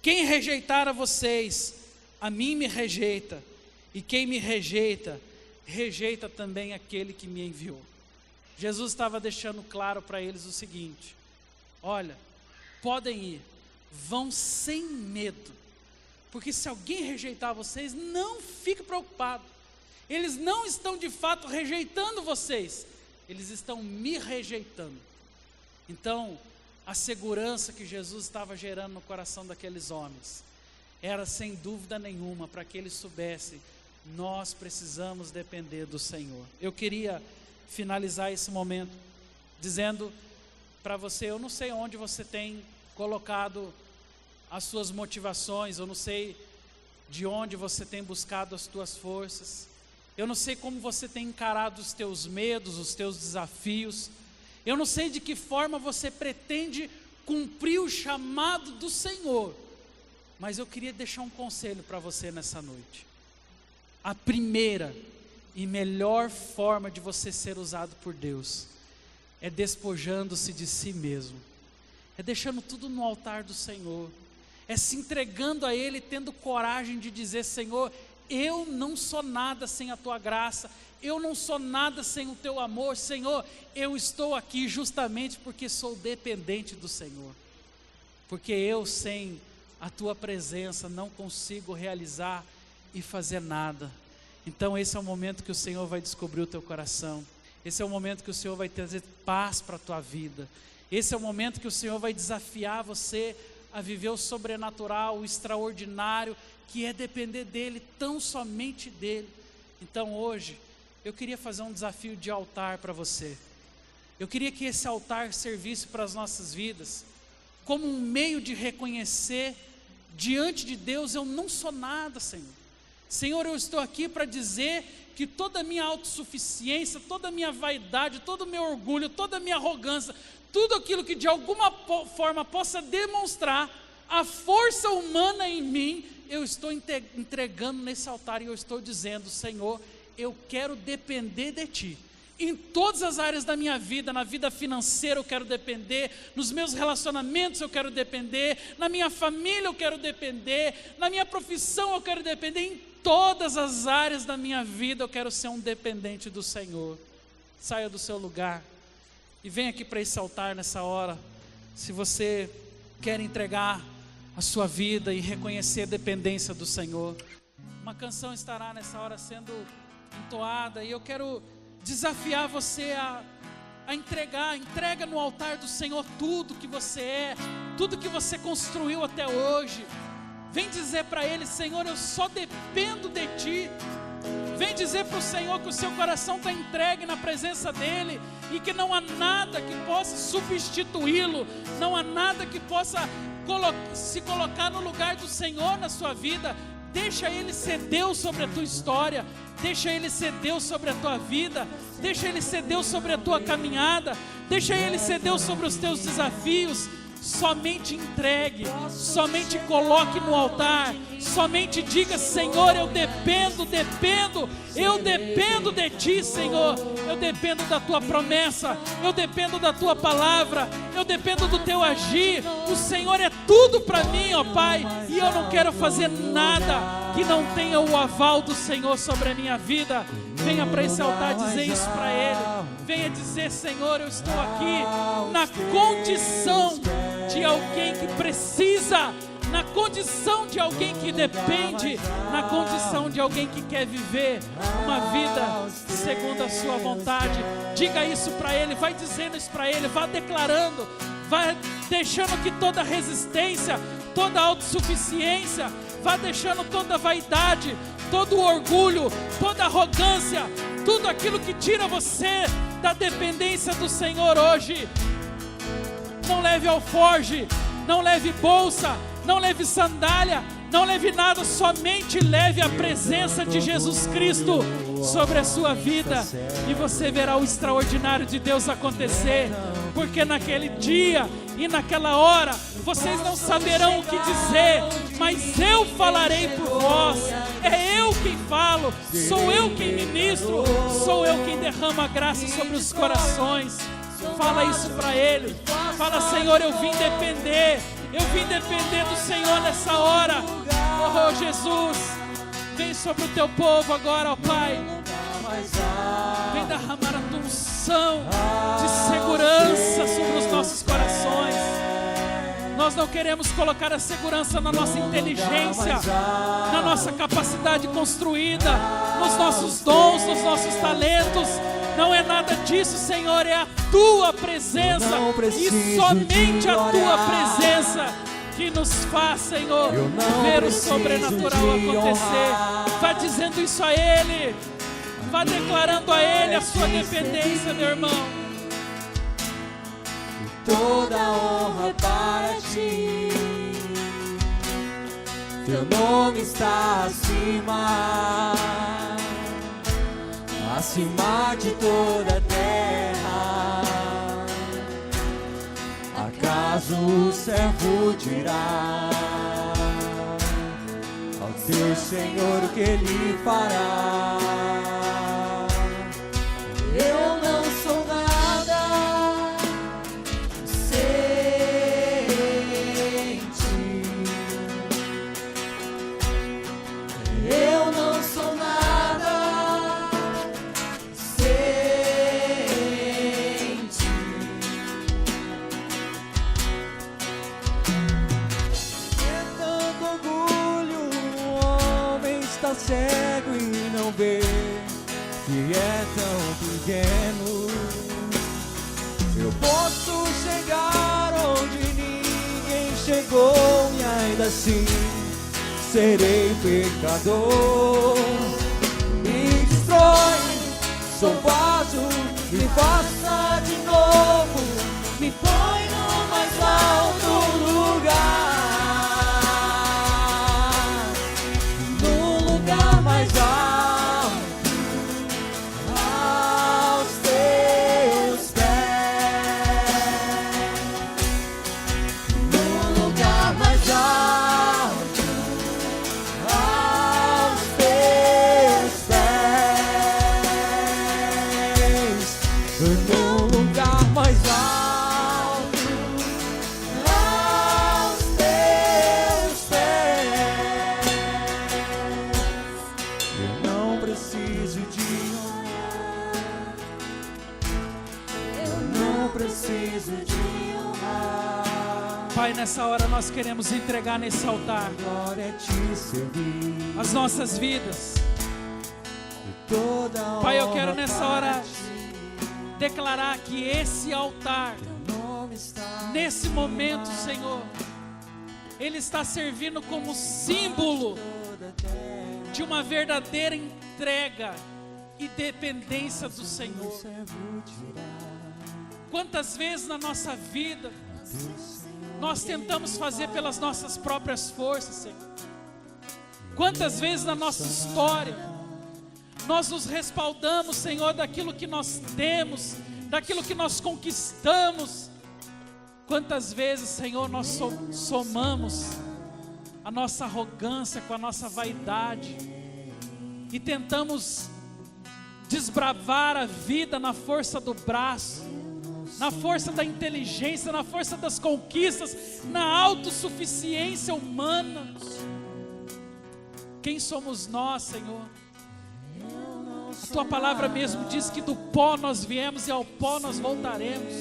Quem rejeitar a vocês, a mim me rejeita. E quem me rejeita, rejeita também aquele que me enviou. Jesus estava deixando claro para eles o seguinte, olha, podem ir, vão sem medo, porque se alguém rejeitar vocês, não fique preocupado, eles não estão de fato rejeitando vocês, eles estão me rejeitando. Então, a segurança que Jesus estava gerando no coração daqueles homens, era sem dúvida nenhuma, para que eles soubessem, nós precisamos depender do Senhor. Eu queria finalizar esse momento, dizendo para você, eu não sei onde você tem colocado as suas motivações, eu não sei de onde você tem buscado as tuas forças, eu não sei como você tem encarado os teus medos, os teus desafios, eu não sei de que forma você pretende cumprir o chamado do Senhor, mas eu queria deixar um conselho para você nessa noite. A primeira e melhor forma de você ser usado por Deus é despojando-se de si mesmo, é deixando tudo no altar do Senhor, é se entregando a Ele, tendo coragem de dizer, Senhor, eu não sou nada sem a Tua graça, eu não sou nada sem o Teu amor, Senhor, eu estou aqui justamente porque sou dependente do Senhor, porque eu sem a Tua presença não consigo realizar e fazer nada. Então esse é o momento que o Senhor vai descobrir o teu coração, esse é o momento que o Senhor vai trazer paz para a tua vida, esse é o momento que o Senhor vai desafiar você a viver o sobrenatural, o extraordinário, que é depender dEle, tão somente dEle. Então hoje, eu queria fazer um desafio de altar para você, eu queria que esse altar servisse para as nossas vidas, como um meio de reconhecer, diante de Deus, eu não sou nada, Senhor. Senhor, eu estou aqui para dizer que toda a minha autossuficiência, toda a minha vaidade, todo o meu orgulho, toda a minha arrogância, tudo aquilo que de alguma forma possa demonstrar a força humana em mim, eu estou entregando nesse altar e eu estou dizendo, Senhor, eu quero depender de Ti. Em todas as áreas da minha vida, na vida financeira eu quero depender, nos meus relacionamentos eu quero depender, na minha família eu quero depender, na minha profissão eu quero depender, em todas as áreas da minha vida eu quero ser um dependente do Senhor. Saia do seu lugar e venha aqui para esse altar nessa hora, se você quer entregar a sua vida e reconhecer a dependência do Senhor. Uma canção estará nessa hora sendo entoada e eu quero desafiar você a entrega no altar do Senhor tudo que você é, tudo que você construiu até hoje. Vem dizer para Ele, Senhor, eu só dependo de Ti. Vem dizer para o Senhor que o seu coração está entregue na presença dEle e que não há nada que possa substituí-lo, não há nada que possa se colocar no lugar do Senhor na sua vida. Deixa Ele ser Deus sobre a tua história, deixa Ele ser Deus sobre a tua vida, deixa Ele ser Deus sobre a tua caminhada, deixa Ele ser Deus sobre os teus desafios, somente entregue, somente coloque no altar, somente diga: Senhor, eu dependo de Ti, Senhor, eu dependo da Tua promessa, eu dependo da Tua palavra, eu dependo do Teu agir. O Senhor é tudo para mim, ó Pai, e eu não quero fazer nada que não tenha o aval do Senhor sobre a minha vida. Venha para esse altar dizer isso para Ele. Venha dizer: Senhor, eu estou aqui na condição de alguém que precisa, na condição de alguém que depende, na condição de alguém que quer viver uma vida segundo a sua vontade. Diga isso para Ele, vai dizendo isso para Ele, vá declarando, vai deixando que toda resistência, toda autossuficiência, vá deixando toda vaidade, todo orgulho, toda arrogância, tudo aquilo que tira você da dependência do Senhor hoje. Não leve alforje, não leve bolsa, não leve sandália, não leve nada, somente leve a presença de Jesus Cristo sobre a sua vida, e você verá o extraordinário de Deus acontecer, porque naquele dia e naquela hora vocês não saberão o que dizer, mas eu falarei por vós. É eu quem falo, sou eu quem ministro, sou eu quem derrama graça sobre os corações. Fala isso para Ele, fala: Senhor, eu vim depender do Senhor nessa hora. Oh Jesus, vem sobre o Teu povo agora, ó Pai. Vem derramar a Tua unção de segurança sobre os nossos corações. Nós não queremos colocar a segurança na nossa inteligência, na nossa capacidade construída, nos nossos dons, nos nossos talentos. Não é nada disso, Senhor, é a Tua presença, e somente a Tua presença que nos faz, Senhor, ver o sobrenatural acontecer. Vá dizendo isso a Ele, vá declarando a Ele a sua dependência, meu irmão. Toda honra para Ti, Teu nome está acima de toda a terra. Acaso o servo dirá ao Teu Senhor o que Ele fará? Eu não sou nada sem Ti. Eu não sou nada sem Ti. É tanto orgulho, o homem está cego e não vê que é tão pequeno. Eu posso chegar onde ninguém chegou e ainda assim serei pecador. Me destrói, sou vaso, me faça de novo, me põe no mais alto lugar, no lugar mais alto, aos Teus pés, no lugar mais alto, aos Teus pés, no lugar mais alto, aos Teus pés. Eu não preciso de honrar, eu não preciso de honrar. Pai, nessa hora nós queremos entregar nesse altar Glória é Te servir. as nossas vidas. Toda Pai, eu honra quero nessa para hora Ti. declarar que esse altar, Teu nome está nesse momento, Senhor, ele está servindo como símbolo toda a terra. de uma verdadeira entrega e dependência do Senhor. Servo dirá, Quantas vezes na nossa vida nós tentamos fazer pelas nossas próprias forças, Senhor? Quantas vezes na nossa história nós nos respaldamos, Senhor, daquilo que nós temos, daquilo que nós conquistamos, Quantas vezes, Senhor, nós somamos a nossa arrogância com a nossa vaidade e tentamos desbravar a vida na força do braço, na força da inteligência, na força das conquistas, na autossuficiência humana. Quem somos nós, Senhor? A Tua palavra mesmo diz que do pó nós viemos e ao pó nós voltaremos.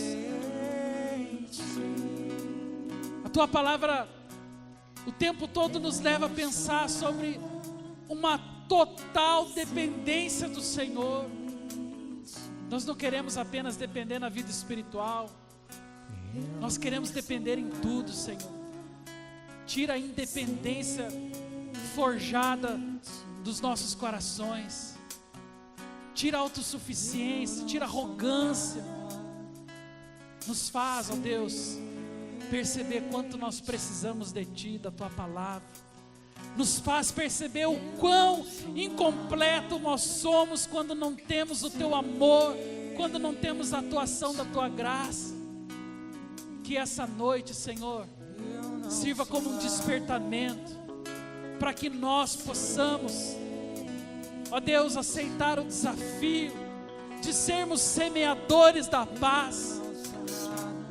A Tua palavra o tempo todo nos leva a pensar sobre uma total dependência do Senhor. Nós não queremos apenas depender na vida espiritual, nós queremos depender em tudo, Senhor. Tira a independência forjada dos nossos corações, tira a autossuficiência, tira a arrogância. Nos faz, ó Deus, perceber quanto nós precisamos de Ti, da Tua palavra. Nos faz perceber o quão incompleto nós somos quando não temos o Teu amor, quando não temos a atuação da Tua graça. Que essa noite, Senhor, sirva como um despertamento para que nós possamos, ó Deus, aceitar o desafio de sermos semeadores da paz.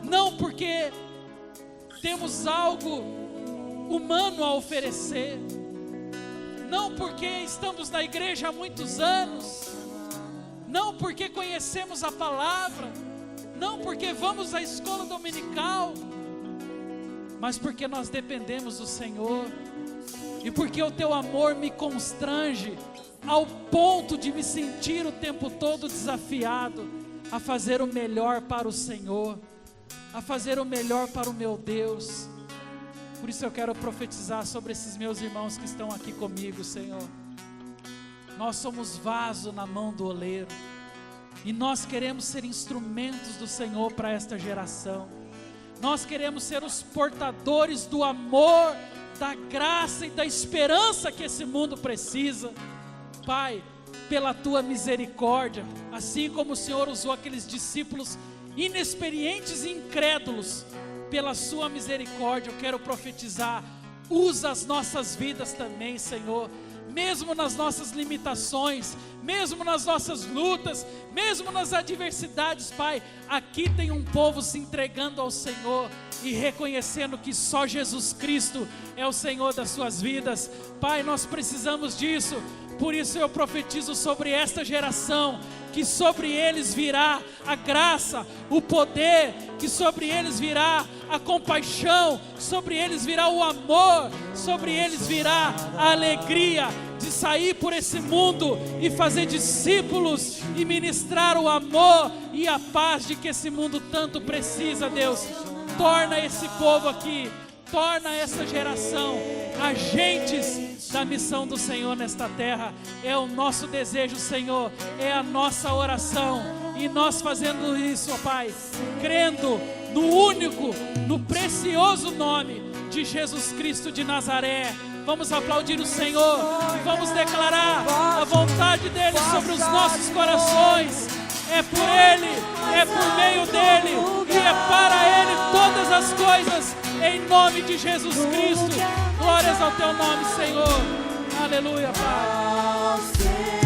Não porque temos algo humano a oferecer, não porque estamos na igreja há muitos anos, não porque conhecemos a palavra, não porque vamos à escola dominical, mas porque nós dependemos do Senhor, e porque o Teu amor me constrange ao ponto de me sentir o tempo todo desafiado a fazer o melhor para o Senhor, a fazer o melhor para o meu Deus. Por isso eu quero profetizar sobre esses meus irmãos que estão aqui comigo, Senhor. Nós somos vaso na mão do oleiro, e nós queremos ser instrumentos do Senhor para esta geração. Nós queremos ser os portadores do amor, da graça e da esperança que esse mundo precisa. Pai, pela Tua misericórdia, assim como o Senhor usou aqueles discípulos inexperientes e incrédulos, pela Sua misericórdia eu quero profetizar, usa as nossas vidas também, Senhor, mesmo nas nossas limitações, mesmo nas nossas lutas, mesmo nas adversidades, Pai. Aqui tem um povo se entregando ao Senhor e reconhecendo que só Jesus Cristo é o Senhor das suas vidas. Pai, nós precisamos disso. Por isso eu profetizo sobre esta geração, que sobre eles virá a graça, o poder, que sobre eles virá a compaixão, sobre eles virá o amor, sobre eles virá a alegria de sair por esse mundo e fazer discípulos e ministrar o amor e a paz de que esse mundo tanto precisa, Deus. Torna esse povo aqui, torna essa geração agentes da missão do Senhor nesta terra. É o nosso desejo, Senhor, é a nossa oração, e nós fazendo isso, ó Pai, crendo no único, no precioso nome de Jesus Cristo de Nazaré. Vamos aplaudir o Senhor e vamos declarar a vontade dEle sobre os nossos corações. É por Ele, é por meio dEle e é para Ele todas as coisas, em nome de Jesus Cristo. Glórias ao Teu nome, Senhor. Aleluia, Pai.